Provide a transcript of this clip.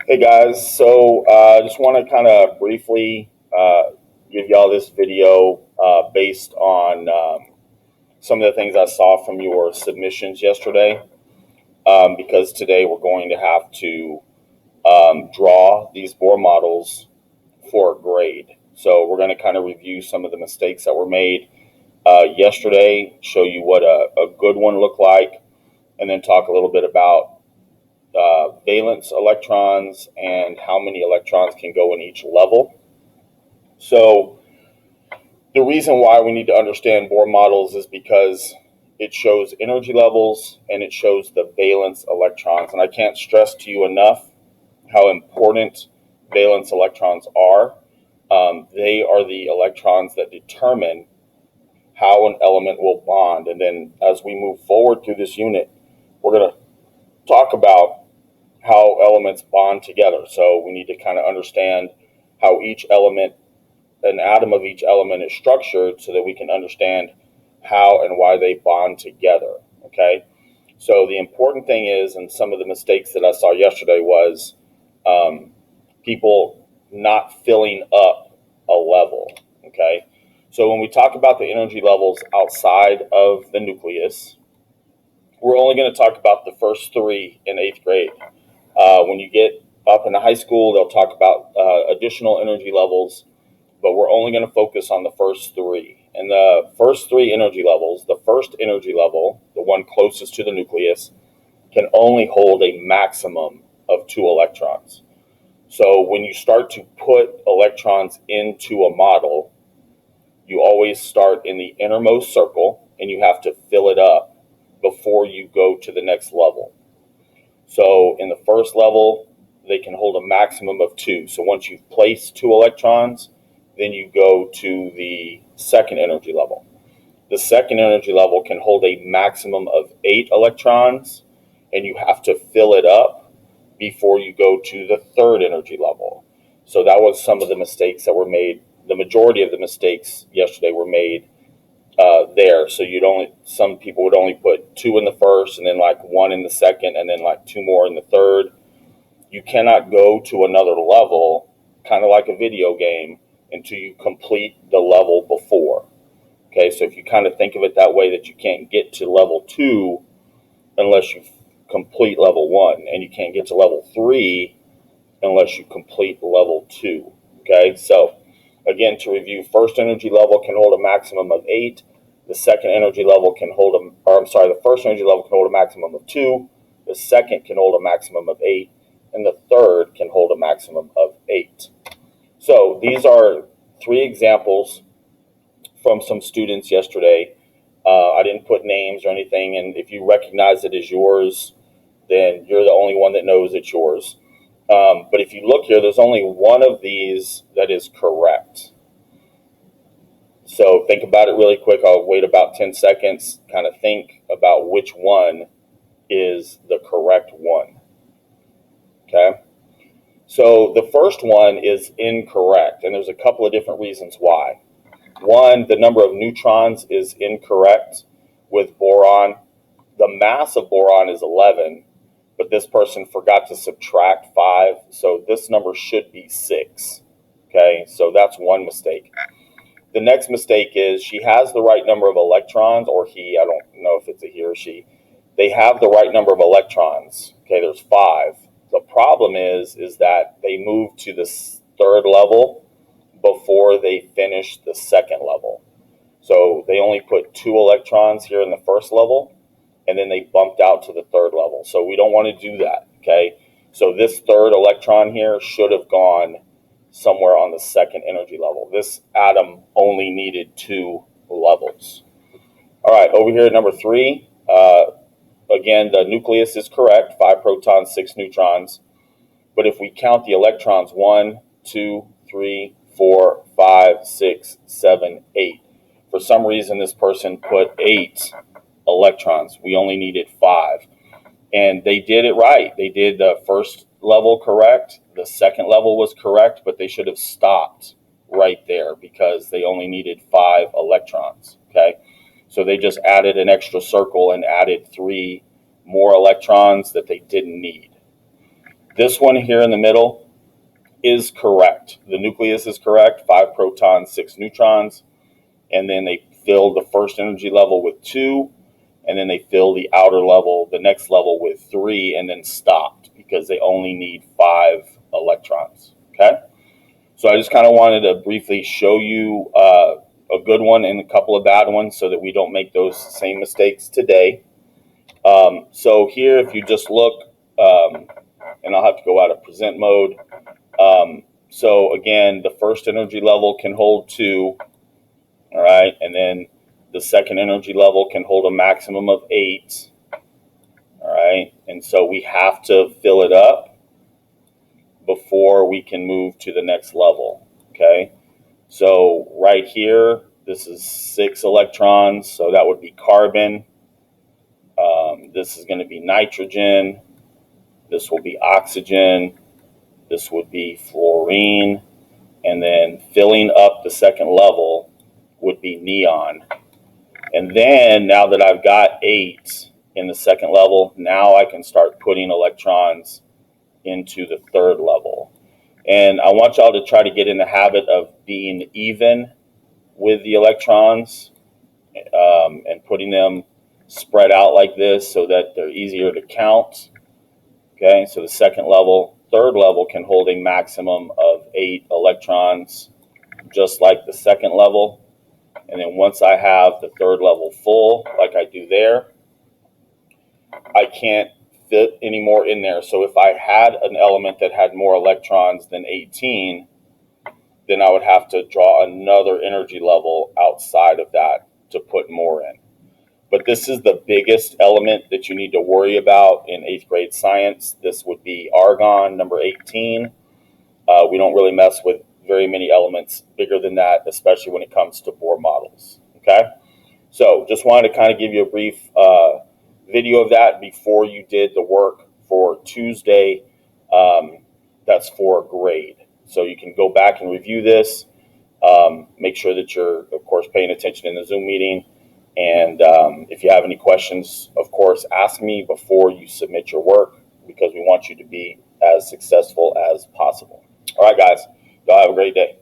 Hey guys, so I just want to kind of briefly give y'all this video based on some of the things I saw from your submissions yesterday. Because today we're going to have to draw these Bohr models for a grade. So we're going to kind of review some of the mistakes that were made yesterday, show you what a good one looked like, and then talk a little bit about valence electrons and how many electrons can go in each level. So the reason why we need to understand Bohr models is because it shows energy levels and it shows the valence electrons. And I can't stress to you enough how important valence electrons are. They are the electrons that determine how an element will bond. And then as we move forward through this unit, we're going to talk about how elements bond together. So we need to kind of understand how each element, an atom of each element is structured so that we can understand how and why they bond together. Okay. So the important thing is, and some of the mistakes that I saw yesterday was people not filling up a level. Okay. So when we talk about the energy levels outside of the nucleus, we're only going to talk about the first three in eighth grade. When you get up into high school, they'll talk about additional energy levels, but we're only going to focus on the first three. And the first three energy levels, the first energy level, the one closest to the nucleus, can only hold a maximum of 2 electrons. So when you start to put electrons into a model, you always start in the innermost circle and you have to fill it up before you go to the next level. So in the first level, they can hold a maximum of 2. So once you've placed 2 electrons, then you go to the second energy level. The second energy level can hold a maximum of 8 electrons, and you have to fill it up before you go to the third energy level. So that was some of the mistakes that were made. The majority of the mistakes yesterday were made there. So some people would only put 2 in the first and then like 1 in the second and then like 2 more in the third. You cannot go to another level, kind of like a video game, until you complete the level before. Okay, so if you kind of think of it that way, that you can't get to level 2 unless you complete level 1, and you can't get to level 3 unless you complete level 2. Okay, so again, to review, first energy level can hold a maximum of 8. The second energy level can hold the first energy level can hold a maximum of 2. The second can hold a maximum of 8. And the third can hold a maximum of 8. So these are 3 examples from some students yesterday. I didn't put names or anything, and if you recognize it as yours, then you're the only one that knows it's yours. But if you look here, there's only one of these that is correct. So think about it really quick. I'll wait about 10 seconds, kind of think about which one is the correct one. Okay. So the first one is incorrect, and there's a couple of different reasons why. One, the number of neutrons is incorrect with boron. The mass of boron is 11, but this person forgot to subtract 5, so this number should be 6. Okay, so that's one mistake. The next mistake is she has the right number of electrons, or he, I don't know if it's a he or she. They have the right number of electrons. Okay, there's 5. The problem is that they move to the third level before they finish the second level. So they only put 2 electrons here in the first level, and then they bumped out to the third level. So we don't want to do that, okay? So this third electron here should have gone somewhere on the second energy level. This atom only needed 2 levels. All right, over here at number 3, again, the nucleus is correct, 5 protons, 6 neutrons. But if we count the electrons, 1, 2, 3, 4, 5, 6, 7, 8. For some reason, this person put 8 electrons. We only needed 5. And they did it right. They did the first level correct. The second level was correct, but they should have stopped right there because they only needed 5 electrons. Okay. So they just added an extra circle and added 3 more electrons that they didn't need. This one here in the middle is correct. The nucleus is correct, 5 protons, 6 neutrons. And then they fill the first energy level with 2, and then they fill the outer level, the next level, with 3, and then stopped because they only need 5 electrons. Okay, so I just kind of wanted to briefly show you a good one and a couple of bad ones so that we don't make those same mistakes today. So here, if you just look, and I'll have to go out of present mode. So again, the first energy level can hold 2. All right, and then the second energy level can hold a maximum of 8. All right, and so we have to fill it up before we can move to the next level. Okay, so right here, this is 6 electrons, so that would be carbon. This is going to be nitrogen. This will be oxygen. This would be fluorine. And then filling up the second level would be neon. And then now that I've got 8 in the second level, now I can start putting electrons into the third level. And I want y'all to try to get in the habit of being even with the electrons and putting them spread out like this so that they're easier to count. Okay, so the second level, third level can hold a maximum of 8 electrons, just like the second level. And then once I have the third level full, like I do there, I can't fit any more in there. So if I had an element that had more electrons than 18, then I would have to draw another energy level outside of that to put more in. But this is the biggest element that you need to worry about in 8th grade science. This would be argon, number 18. We don't really mess with very many elements bigger than that, especially when it comes to Bohr models. Okay, so just wanted to kind of give you a brief video of that before you did the work for Tuesday. That's for grade. So you can go back and review this. Make sure that you're, of course, paying attention in the Zoom meeting. And if you have any questions, of course, ask me before you submit your work because we want you to be as successful as possible. All right, guys, y'all have a great day.